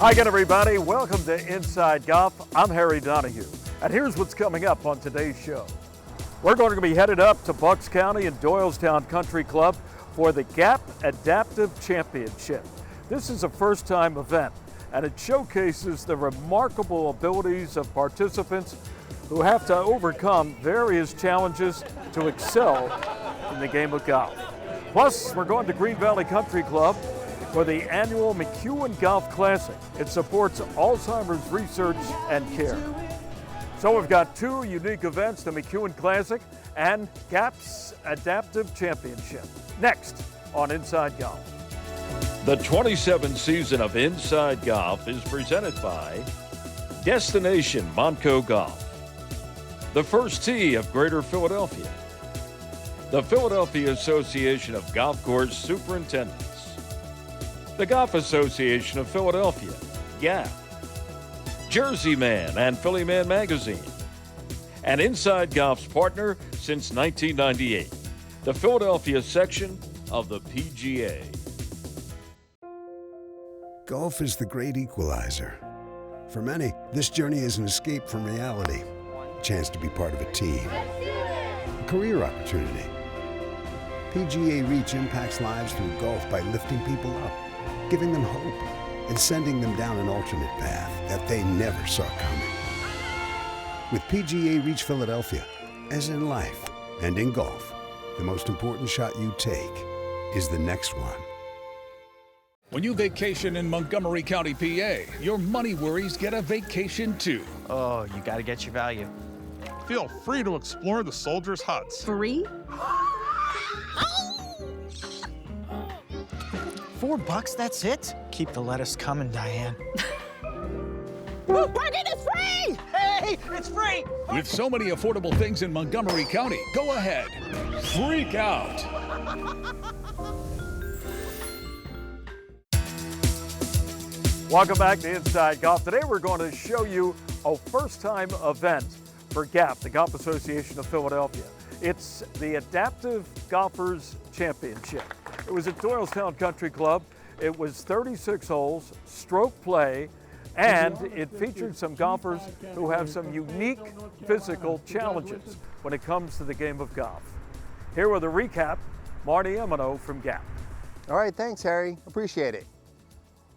Hi again, everybody. Welcome to Inside Golf. I'm Harry Donahue, and here's what's coming up on today's show. We're going to be headed up to Bucks County and Doylestown Country Club for the Gap Adaptive Championship. This is a first-time event, and it showcases the remarkable abilities of participants who have to overcome various challenges to excel in the game of golf. Plus, we're going to Green Valley Country Club for the annual McKeown Golf Classic. It supports Alzheimer's research and care. So we've got two unique events, the McKeown Classic and GAP's Adaptive Championship. Next on Inside Golf. The 27th season of Inside Golf is presented by Destination Montco Golf, the First Tee of Greater Philadelphia, the Philadelphia Association of Golf Course Superintendents, the Golf Association of Philadelphia, GAP, Jersey Man and Philly Man Magazine, and Inside Golf's partner since 1998, the Philadelphia section of the PGA. Golf is the great equalizer. For many, this journey is an escape from reality, a chance to be part of a team, a career opportunity. PGA Reach impacts lives through golf by lifting people up, giving them hope, and sending them down an alternate path that they never saw coming. With PGA Reach Philadelphia, as in life and in golf, the most important shot you take is the next one. When you vacation in Montgomery County, PA, your money worries get a vacation too. Oh, you gotta get your value. Feel free to explore the soldiers' huts. Free? $4, that's it? Keep the lettuce coming, Diane. Parking is free! Hey, it's free! With so many affordable things in Montgomery County, go ahead. Freak out. Welcome back to Inside Golf. Today we're going to show you a first-time event for GAP, the Golf Association of Philadelphia. It's the Adaptive Golfers Championship. It was at Doylestown Country Club. It was 36 holes, stroke play, and it featured some golfers who have some unique physical challenges when it comes to the game of golf. Here with a recap, Marty Emino from GAP. All right, thanks, Harry. Appreciate it.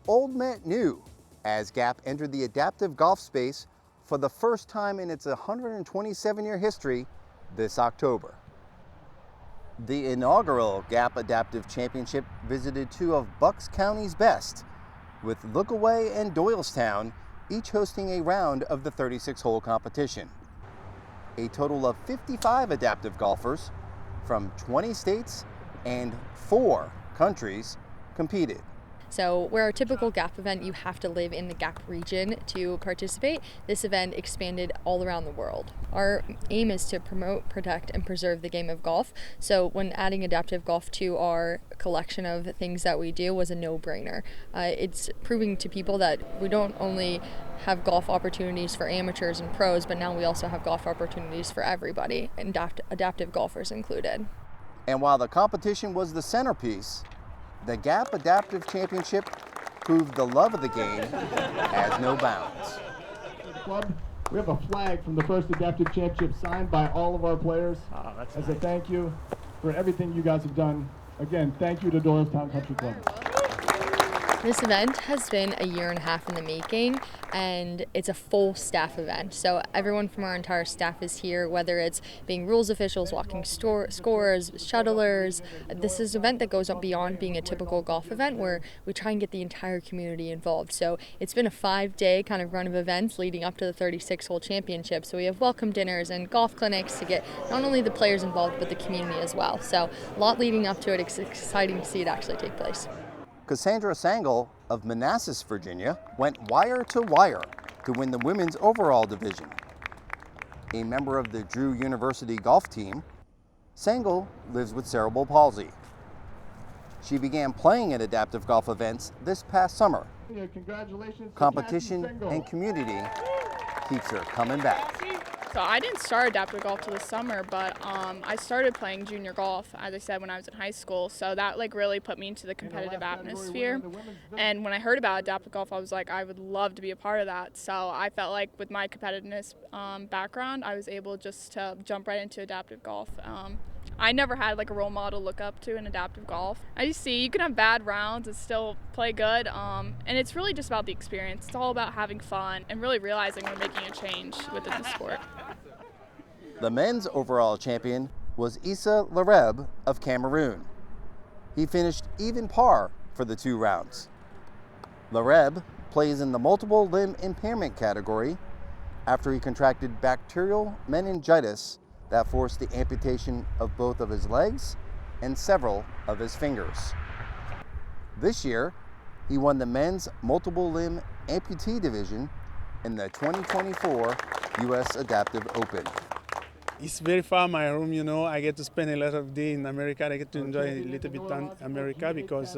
Old met new as GAP entered the adaptive golf space for the first time in its 127-year history this October. The inaugural GAP Adaptive Championship visited two of Bucks County's best, with Lookaway and Doylestown each hosting a round of the 36-hole competition. A total of 55 adaptive golfers from 20 states and 4 countries competed. So where our typical GAP event, you have to live in the GAP region to participate, this event expanded all around the world. Our aim is to promote, protect, and preserve the game of golf. So when adding adaptive golf to our collection of things that we do was a no-brainer. It's proving to people that we don't only have golf opportunities for amateurs and pros, but now we also have golf opportunities for everybody, and adaptive golfers included. And while the competition was the centerpiece, the GAP Adaptive Championship proved the love of the game has no bounds. Club, we have a flag from the first Adaptive Championship signed by all of our players as a thank you for everything you guys have done. Again, thank you to Doylestown Country Club. This event has been 1.5 years in the making, and it's a full staff event. So everyone from our entire staff is here, whether it's being rules officials, walking scores, shuttlers. This is an event that goes beyond being a typical golf event where we try and get the entire community involved. So it's been a 5-day kind of run of events leading up to the 36-hole championship. So we have welcome dinners and golf clinics to get not only the players involved, but the community as well. So a lot leading up to it. It's exciting to see it actually take place. Cassandra Sangle of Manassas, Virginia, went wire to wire to win the women's overall division. A member of the Drew University golf team, Sangle lives with cerebral palsy. She began playing at adaptive golf events this past summer. Congratulations. Competition and community keeps her coming back. So I didn't start adaptive golf till this summer, but I started playing junior golf, as I said, when I was in high school. So that like really put me into the competitive atmosphere. And when I heard about adaptive golf, I was like, I would love to be a part of that. So I felt like with my competitiveness background, I was able just to jump right into adaptive golf. I never had like a role model to look up to in adaptive golf. I just see you can have bad rounds and still play good, and it's really just about the experience. It's all about having fun and really realizing we're making a change within the sport. The men's overall champion was Issa Lareb of Cameroon. He finished even par for the 2 rounds. Lareb plays in the multiple limb impairment category after he contracted bacterial meningitis that forced the amputation of both of his legs and several of his fingers. This year, he won the men's multiple limb amputee division in the 2024 U.S. Adaptive Open. It's very far my home, you know. I get to spend a lot of days in America. I get to enjoy a little bit on America because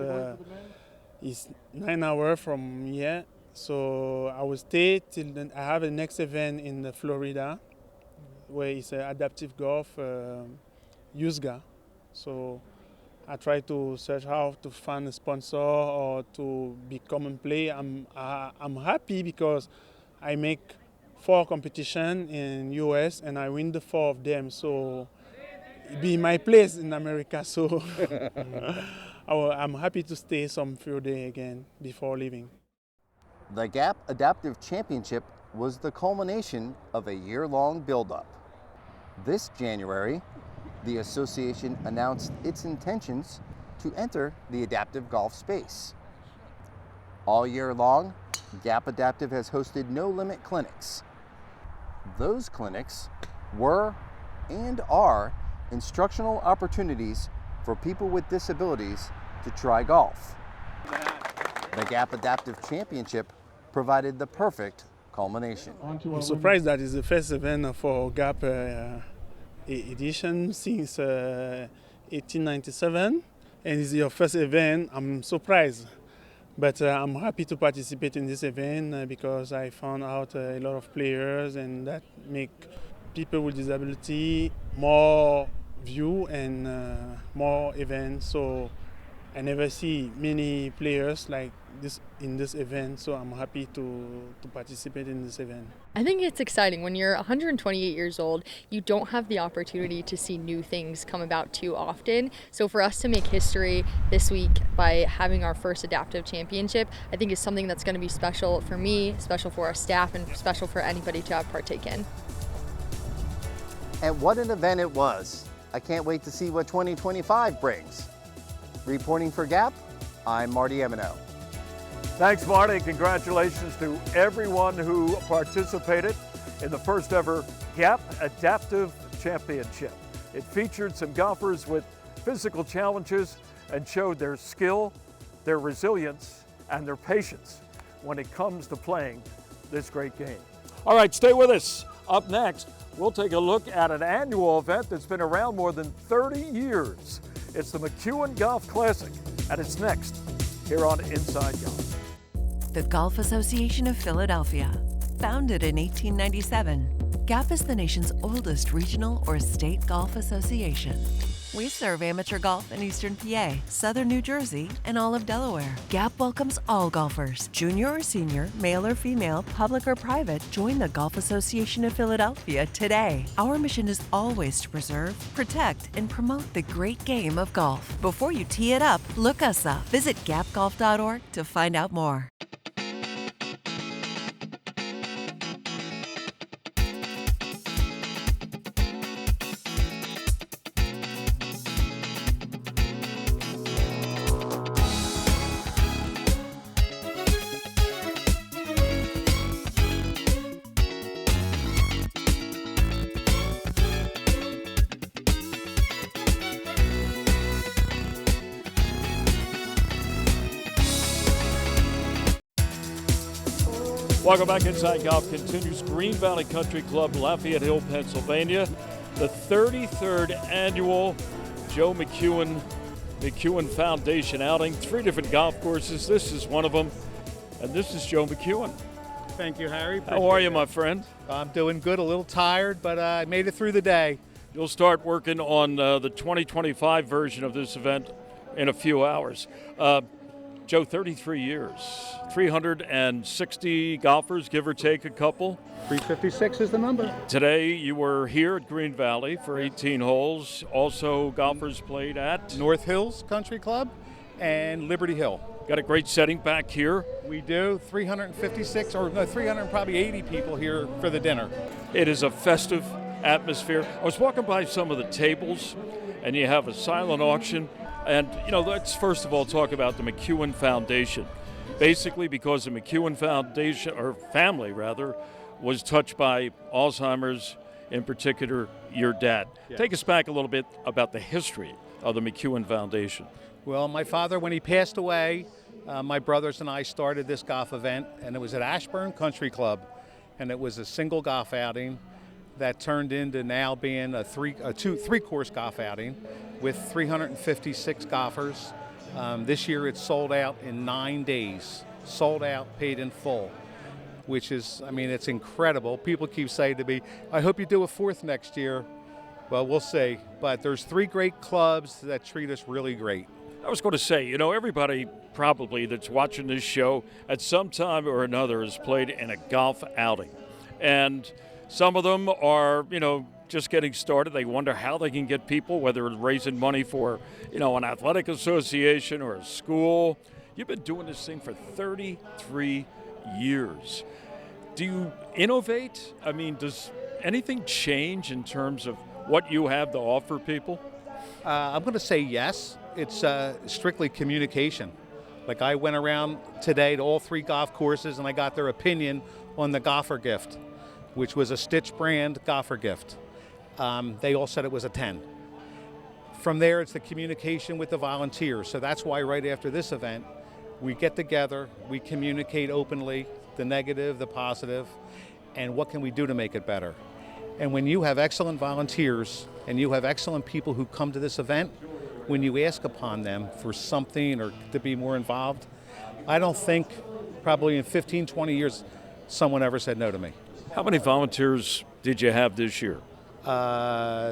it's 9 hours from here. So I will stay till then. I have a next event in Florida, where it's adaptive golf, USGA. So I try to search how to find a sponsor or to become and play. I'm happy because I make 4 competitions in US and I win the 4 of them. So it be my place in America. So I'm happy to stay some few days again before leaving. The Gap Adaptive Championship was the culmination of a year-long build-up. This January, the association announced its intentions to enter the adaptive golf space. All year long, Gap Adaptive has hosted no-limit clinics. Those clinics were and are instructional opportunities for people with disabilities to try golf. The Gap Adaptive Championship provided the perfect culmination. I'm surprised that it's the first event for Gap edition since 1897, and it's your first event. I'm surprised, but I'm happy to participate in this event because I found out a lot of players, and that make people with disability more view and more events. So I never see many players like this in this event, so I'm happy to participate in this event. I think it's exciting. When you're 128 years old, you don't have the opportunity to see new things come about too often. So for us to make history this week by having our first adaptive championship, I think is something that's going to be special for me, special for our staff, and special for anybody to have partake in. And what an event it was. I can't wait to see what 2025 brings. Reporting for Gap, I'm Marty Emino. Thanks, Marty. Congratulations to everyone who participated in the first ever Gap Adaptive Championship. It featured some golfers with physical challenges and showed their skill, their resilience, and their patience when it comes to playing this great game. All right, stay with us. Up next, we'll take a look at an annual event that's been around more than 30 years. It's the McKeown Golf Classic, and it's next here on Inside Golf. The Golf Association of Philadelphia. Founded in 1897, GAP is the nation's oldest regional or state golf association. We serve amateur golf in Eastern PA, Southern New Jersey, and all of Delaware. GAP welcomes all golfers, junior or senior, male or female, public or private. Join the Golf Association of Philadelphia today. Our mission is always to preserve, protect, and promote the great game of golf. Before you tee it up, look us up. Visit gapgolf.org to find out more. Welcome back. Inside Golf continues. Green Valley Country Club, Lafayette Hill, Pennsylvania. The 33rd annual Joe McKuen Foundation outing. 3 different golf courses. This is one of them. And this is Joe McKuen. Thank you, Harry. How are you, my friend? I'm doing good, a little tired, but I made it through the day. You'll start working on the 2025 version of this event in a few hours. Joe, 33 years, 360 golfers, give or take a couple. 356 is the number. Today you were here at Green Valley for 18 holes. Also, golfers played at North Hills Country Club and Liberty Hill. Got a great setting back here. We do. 356 or no, 380 people here for the dinner. It is a festive atmosphere. I was walking by some of the tables, and you have a silent auction. And, you know, let's first of all talk about the McKeown Foundation. Basically, because the McKeown Foundation, or family rather, was touched by Alzheimer's, in particular your dad. Yes. Take us back a little bit about the history of the McKeown Foundation. Well, my father, when he passed away, my brothers and I started this golf event, and it was at Ashburn Country Club, and it was a single golf outing that turned into now being a three-course golf outing with 356 golfers. This year it's sold out in 9 days, sold out, paid in full, which is, I mean, it's incredible. People keep saying to me, I hope you do a fourth next year. Well, we'll see. But there's 3 great clubs that treat us really great. I was going to say, you know, everybody probably that's watching this show at some time or another has played in a golf outing. And some of them are, you know, just getting started. They wonder how they can get people, whether it's raising money for, you know, an athletic association or a school. You've been doing this thing for 33 years. Do you innovate? I mean, does anything change in terms of what you have to offer people? I'm going to say yes. It's strictly communication. Like I went around today to all 3 golf courses and I got their opinion on the golfer gift, which was a Stitch brand golfer gift. They all said it was a 10. From there, it's the communication with the volunteers. So that's why right after this event, we get together, we communicate openly, the negative, the positive, and what can we do to make it better. And when you have excellent volunteers and you have excellent people who come to this event, when you ask upon them for something or to be more involved, I don't think probably in 15, 20 years, someone ever said no to me. How many volunteers did you have this year?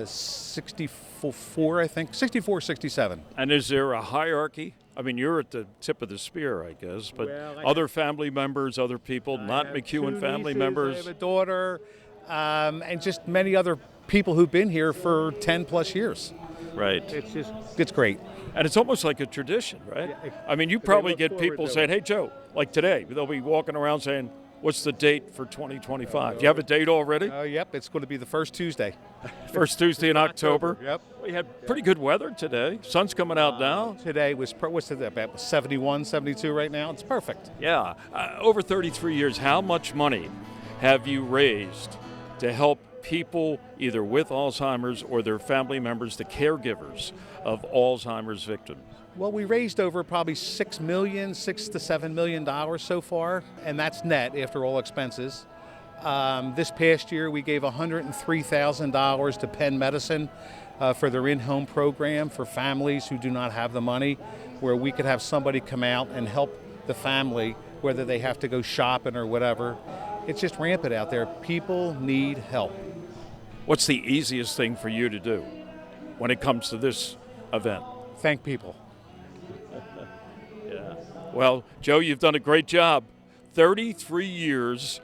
64, I think. 64, 67. And is there a hierarchy? I mean, you're at the tip of the spear, I guess, but other family members, other people, not McKeown family members. I have a daughter, and just many other people who've been here for 10 plus years. Right. It's great. And it's almost like a tradition, right? I mean, you probably get people saying, hey, Joe, like today, they'll be walking around saying, what's the date for 2025? Do you have a date already? Yep, it's going to be the first Tuesday. First Tuesday in October? Yep. We had pretty good weather today. Sun's coming out now. Today was, what's it, about 71, 72 right now? It's perfect. Yeah. Over 33 years, how much money have you raised to help people either with Alzheimer's or their family members, the caregivers of Alzheimer's victims? Well, we raised over probably $6 to $7 million so far, and that's net after all expenses. This past year, we gave $103,000 to Penn Medicine for their in-home program for families who do not have the money, where we could have somebody come out and help the family, whether they have to go shopping or whatever. It's just rampant out there. People need help. What's the easiest thing for you to do when it comes to this event? Thank people. Yeah. Well, Joe, you've done a great job. 33 years,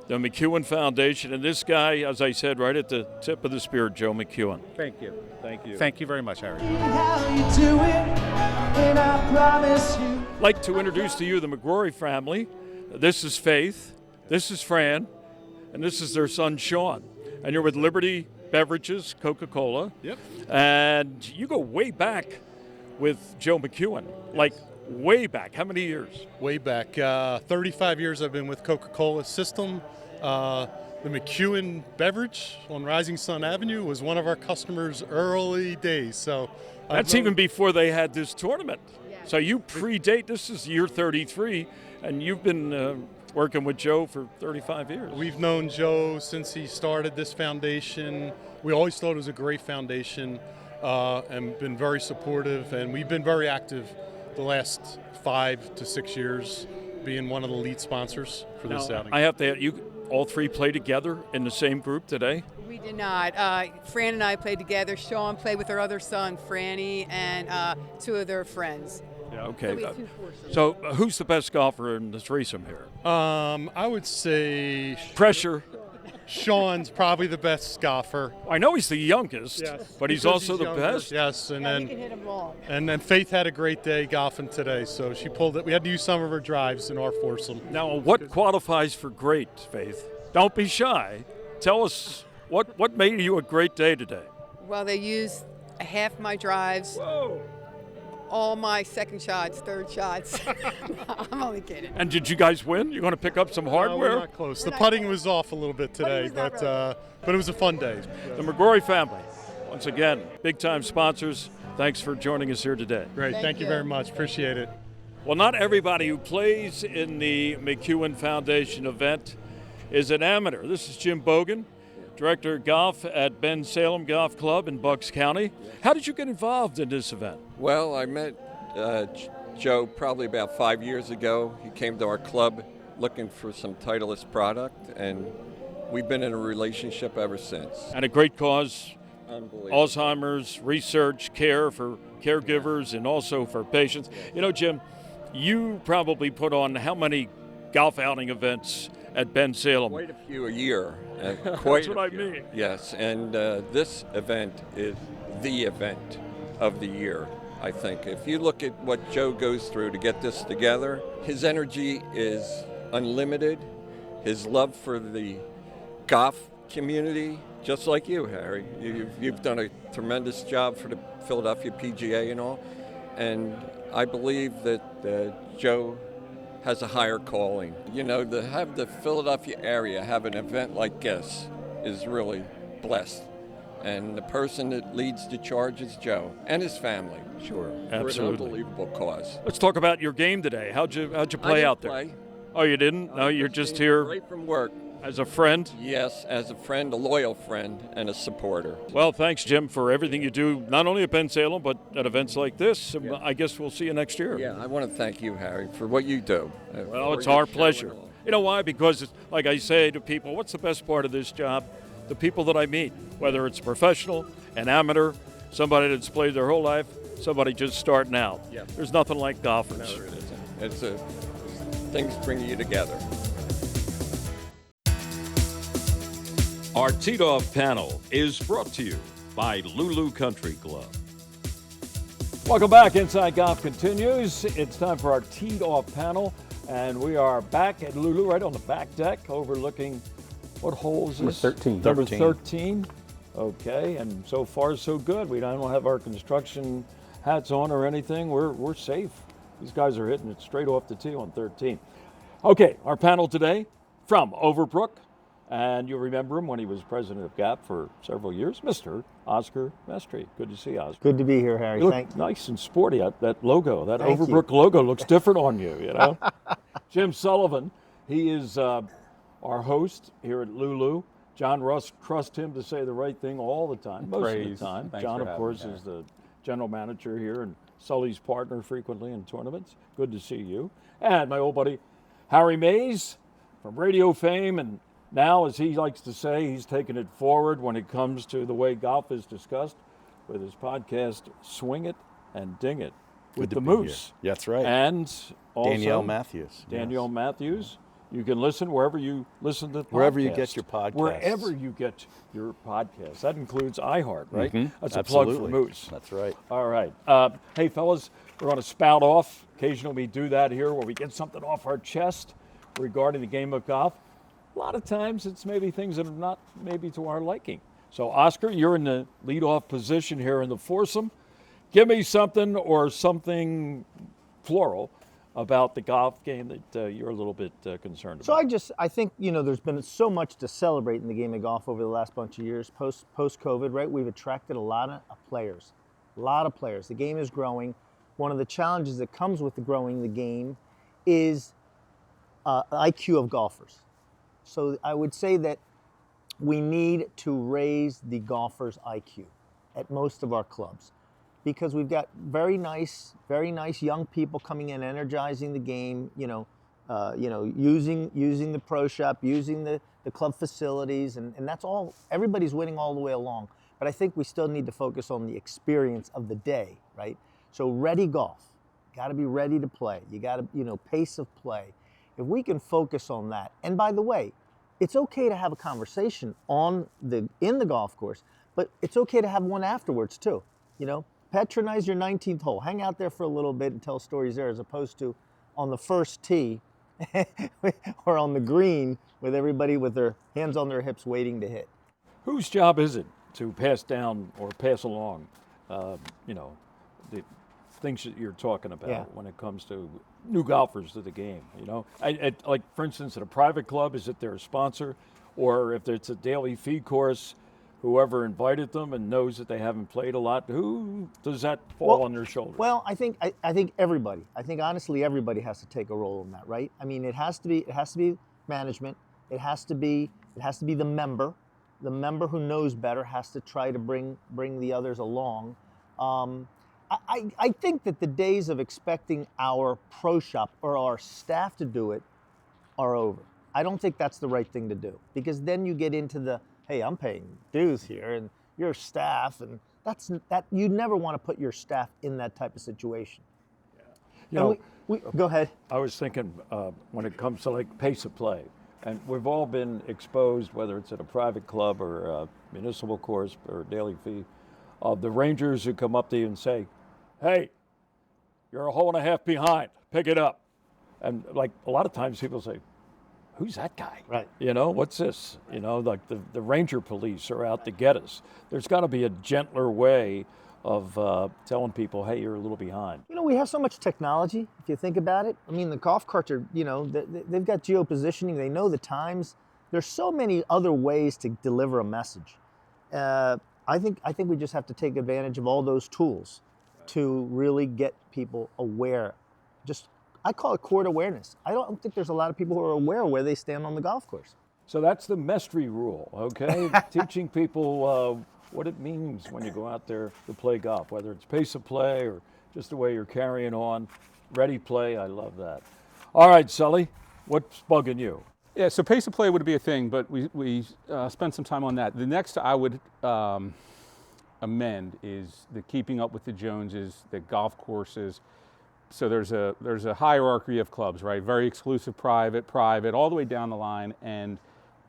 the McKeown Foundation, and this guy, as I said, right at the tip of the spear, Joe McKuen. Thank you. Thank you. Thank you very much, Harry. I'd like to introduce to you the McGrory family. This is Faith, this is Fran, and this is their son, Sean. And you're with Liberty Beverages, Coca-Cola. Yep. And you go way back with Joe McKuen, like way back. How many years? Way back. 35 years I've been with Coca-Cola system. The McKeown beverage on Rising Sun Avenue was one of our customers' early days. So that's even before they had this tournament. Yeah. So you predate, this is year 33, and you've been working with Joe for 35 years. We've known Joe since he started this foundation. We always thought it was a great foundation and been very supportive, and we've been very active the last 5 to 6 years being one of the lead sponsors for this outing. I have to, you all three play together in the same group today? We did not. Fran and I played together. Sean played with her other son, Franny, and two of their friends. Yeah, okay. So we had two foursomes. So who's the best golfer in the threesome here? I would say Pressure. Sean's probably the best golfer. I know he's the youngest, but he's because also he's the younger. best. Yes, and Yeah, then he can hit them long. and then Faith had a great day golfing today, so she pulled it. We had to use some of her drives in our foursome. Now, what qualifies for great, Faith? Don't be shy. Tell us what made you a great day today. Well, they used half my drives. Whoa. All my second shots, third shots. I'm only kidding. And did you guys win? You're going to pick up some No, hardware? we're not close. The putting was off a little bit today, but it was a fun day. The McGrory family, once again, big-time sponsors. Thanks for joining us here today. Great. Thank you very much. Appreciate it. Well, not everybody who plays in the McKeown Foundation event is an amateur. This is Jim Bogan, Director of Golf at Ben Salem Golf Club in Bucks County. How did you get involved in this event? Well, I met Joe probably about 5 years ago. He came to our club looking for some Titleist product, and we've been in a relationship ever since. And a great cause, Unbelievable. Alzheimer's research, care for caregivers, and also for patients. You know, Jim, you probably put on how many golf outing events at Ben Salem? Quite a few a year. That's what I mean. Yes, and this event is the event of the year, I think. If you look at what Joe goes through to get this together, his energy is unlimited. His love for the golf community, just like you, Harry. You've done a tremendous job for the Philadelphia PGA and all. And I believe that Joe has a higher calling. You know, to have the Philadelphia area have an event like this is really blessed. And the person that leads the charge is Joe and his family. Sure, absolutely. For an unbelievable cause. Let's talk about your game today. How'd you play out there? Play. Oh, you didn't? No, you're just here right from work. As a friend? Yes, as a friend, a loyal friend, and a supporter. Well, thanks, Jim, for everything you do, not only at Ben Salem, but at events like this. Yeah. I guess we'll see you next year. Yeah, I want to thank you, Harry, for what you do. Well, it's our pleasure. You know why? Because, like I say to people, what's the best part of this job? The people that I meet, whether it's a professional, an amateur, somebody that's played their whole life, somebody just starting out. Yeah. There's nothing like golfers. No, it isn't. Things bring you together. Our Teed Off panel is brought to you by LuLu Country Club. Welcome back. Inside Golf continues. It's time for our Teed Off panel, and we are back at LuLu, right on the back deck, overlooking what hole is this? Number 13. Number 13. Okay, and so far so good. We don't have our construction hats on or anything. We're safe. These guys are hitting it straight off the tee on 13. Okay, our panel today from Overbrook. And you'll remember him when he was president of GAP for several years, Mr. Oscar Mestri. Good to see you, Oscar. Good to be here, Harry. You look nice and sporty. That logo, that Thank Overbrook logo looks different on you, you know. Jim Sullivan, he is our host here at LuLu. John Russ trusts him to say the right thing all the time, most of the time. Thanks John, for of course, having me, is the general manager here and Sully's partner frequently in tournaments. Good to see you. And my old buddy, Harry Mays from radio fame, and now, as he likes to say, he's taking it forward when it comes to the way golf is discussed with his podcast, Swing It and Ding It with the Moose. Here. That's right. And also Danielle Matthews. Danielle Matthews. You can listen wherever you listen to podcasts. Wherever you get your podcasts. Wherever you get your podcasts. That includes iHeart, right? Mm-hmm. That's Absolutely. A plug for Moose. That's right. All right. Hey, fellas, we're going to spout off. Occasionally we do that here where we get something off our chest regarding the game of golf. A lot of times it's maybe things that are not maybe to our liking. So, Oscar, you're in the leadoff position here in the foursome. Give me something or something plural about the golf game that you're a little bit concerned about. So I think, you know, there's been so much to celebrate in the game of golf over the last bunch of years, post-COVID, right? We've attracted a lot of players. The game is growing. One of the challenges that comes with growing the game is IQ of golfers. So I would say that we need to raise the golfer's IQ at most of our clubs because we've got very nice young people coming in, energizing the game, you know, you know, using the pro shop, using the club facilities, and that's all. Everybody's winning all the way along. But I think we still need to focus on the experience of the day, right? So ready golf, got to be ready to play. You got to, you know, pace of play. If we can focus on that, and by the way, it's okay to have a conversation in the golf course, but it's okay to have one afterwards too. You know, patronize your 19th hole, hang out there for a little bit and tell stories there, as opposed to on the first tee or on the green with everybody with their hands on their hips waiting to hit. Whose job is it to pass down or pass along, you know, the things that you're talking about when it comes to new golfers to the game? You know, like for instance, at a private club, is it their sponsor, or if it's a daily fee course, whoever invited them and knows that they haven't played a lot, who does that fall on their shoulders? Well, I think everybody. I think honestly everybody has to take a role in that, right? I mean, it has to be management. It has to be the member. The member who knows better has to try to bring the others along. I think that the days of expecting our pro shop or our staff to do it are over. I don't think that's the right thing to do, because then you get into the, hey, I'm paying dues here and you're staff, and you never want to put your staff in that type of situation. You know, go ahead. I was thinking when it comes to like pace of play, and we've all been exposed, whether it's at a private club or a municipal course or a daily fee, of the rangers who come up to you and say, hey, you're a hole and a half behind, pick it up. And like a lot of times people say, who's that guy? Right. You know, what's this? You know, like the ranger police are out to get us. There's got to be a gentler way of telling people, hey, you're a little behind. You know, we have so much technology, if you think about it. I mean, the golf carts are, you know, they've got geo-positioning, they know the times. There's so many other ways to deliver a message. I think we just have to take advantage of all those tools to really get people aware. I call it court awareness. I don't think there's a lot of people who are aware of where they stand on the golf course. So that's the Mestry rule, okay? Teaching people what it means when you go out there to play golf, whether it's pace of play or just the way you're carrying on. Ready play, I love that. All right, Sully, what's bugging you? Yeah, so pace of play would be a thing, but we spent some time on that. The next I would amend is the keeping up with the Joneses, the golf courses. So there's a hierarchy of clubs, right? Very exclusive, private, all the way down the line, and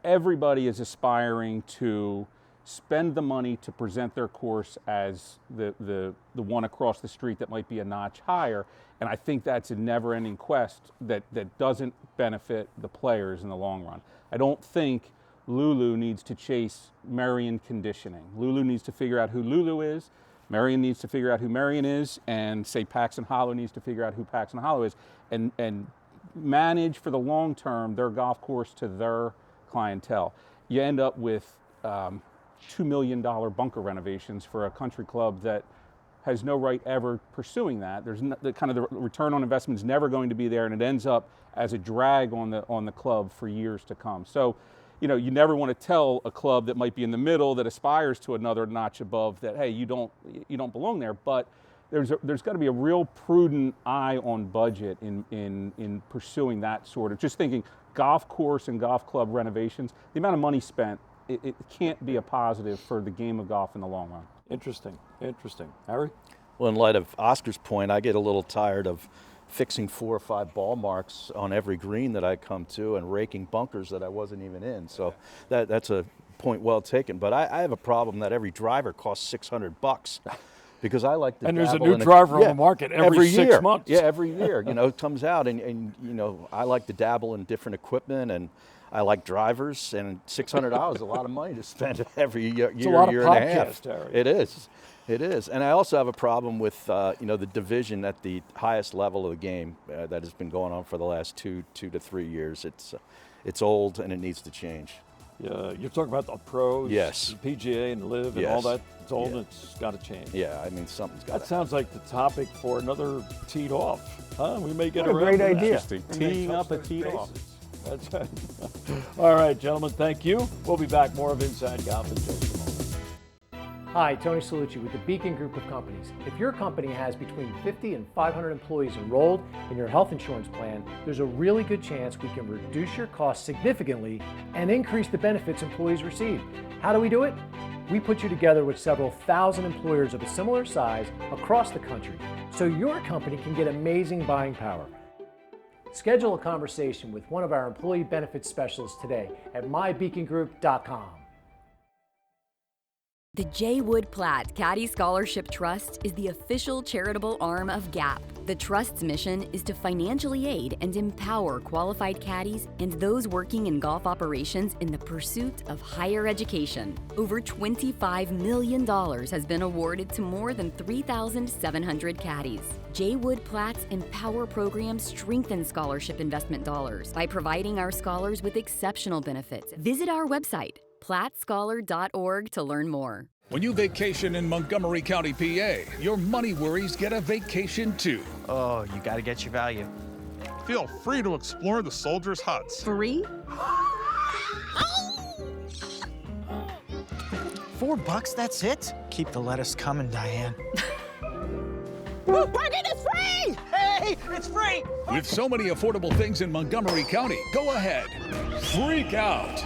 everybody is aspiring to spend the money to present their course as the one across the street that might be a notch higher. And I think that's a never-ending quest that doesn't benefit the players in the long run. I don't think LuLu needs to chase Merion conditioning. LuLu needs to figure out who LuLu is. Merion needs to figure out who Merion is, and say Paxton Hollow needs to figure out who Paxton Hollow is, and manage for the long term their golf course to their clientele. You end up with $2 million bunker renovations for a country club that has no right ever pursuing that. There's the return on investment is never going to be there, and it ends up as a drag on the club for years to come. So, you know, you never want to tell a club that might be in the middle that aspires to another notch above that, hey, you don't belong there. But there's got to be a real prudent eye on budget in pursuing that sort of, just thinking golf course and golf club renovations. The amount of money spent, it can't be a positive for the game of golf in the long run. Interesting. Harry? Well, in light of Oscar's point, I get a little tired of fixing 4 or 5 ball marks on every green that I come to and raking bunkers that I wasn't even in. So that's a point well taken. But I have a problem that every driver costs $600 because I like to and there's a dabble new driver on the market every 6 year. months. Yeah, every year. You know, it comes out and you know, I like to dabble in different equipment, and I like drivers, and $600 is a lot of money to spend every year, it's a lot year of and a half. Harry. It is. And I also have a problem with, you know, the division at the highest level of the game that has been going on for the last 2 to 3 years. It's old and it needs to change. Yeah, you're talking about the pros, yes, the PGA and LIV and all that. It's old and it's got to change. Yeah, I mean, something's got to That sounds like the topic for another teed off. Huh? We may get what around a great idea. Teeing up a teed off. That's right. All right, gentlemen, thank you. We'll be back more of Inside Golf in just a moment. Hi, Tony Salucci with the Beacon Group of Companies. If your company has between 50 and 500 employees enrolled in your health insurance plan, there's a really good chance we can reduce your costs significantly and increase the benefits employees receive. How do we do it? We put you together with several thousand employers of a similar size across the country so your company can get amazing buying power. Schedule a conversation with one of our employee benefits specialists today at mybeacongroup.com. The J. Wood Platt Caddy Scholarship Trust is the official charitable arm of GAP. The Trust's mission is to financially aid and empower qualified caddies and those working in golf operations in the pursuit of higher education. Over $25 million has been awarded to more than 3,700 caddies. J. Wood Platt's Empower program strengthens scholarship investment dollars by providing our scholars with exceptional benefits. Visit our website, plattscholar.org, to learn more. When you vacation in Montgomery County, PA, your money worries get a vacation too. Oh, you gotta get your value. Feel free to explore the soldiers' huts. Free? $4, that's it? Keep the lettuce coming, Diane. Parking is free! Hey, it's free! With so many affordable things in Montgomery County, go ahead, freak out.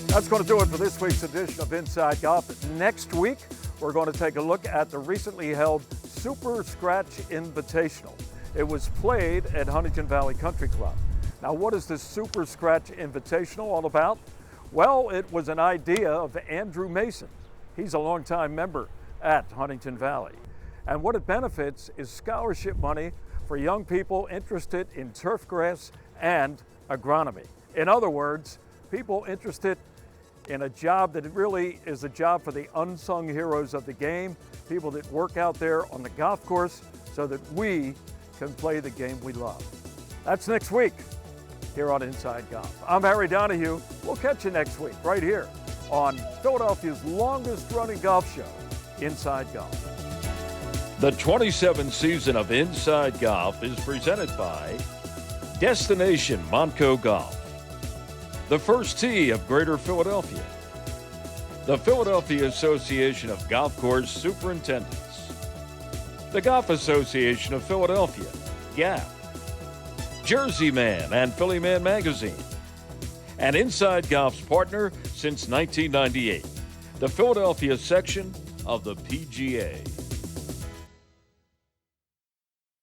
That's going to do it for this week's edition of Inside Golf. Next week, we're going to take a look at the recently held Super Scratch Invitational. It was played at Huntington Valley Country Club. Now, what is this Super Scratch Invitational all about? Well, it was an idea of Andrew Mason. He's a longtime member at Huntington Valley. And what it benefits is scholarship money for young people interested in turfgrass and agronomy. In other words, people interested in a job that really is a job for the unsung heroes of the game, people that work out there on the golf course so that we can play the game we love. That's next week here on Inside Golf. I'm Harry Donahue. We'll catch you next week right here on Philadelphia's longest running golf show, Inside Golf. The 27th season of Inside Golf is presented by Destination Montco Golf, the First Tee of Greater Philadelphia, the Philadelphia Association of Golf Course Superintendents, the Golf Association of Philadelphia, GAP, Jersey Man and Philly Man Magazine, and Inside Golf's partner since 1998, the Philadelphia section of the PGA.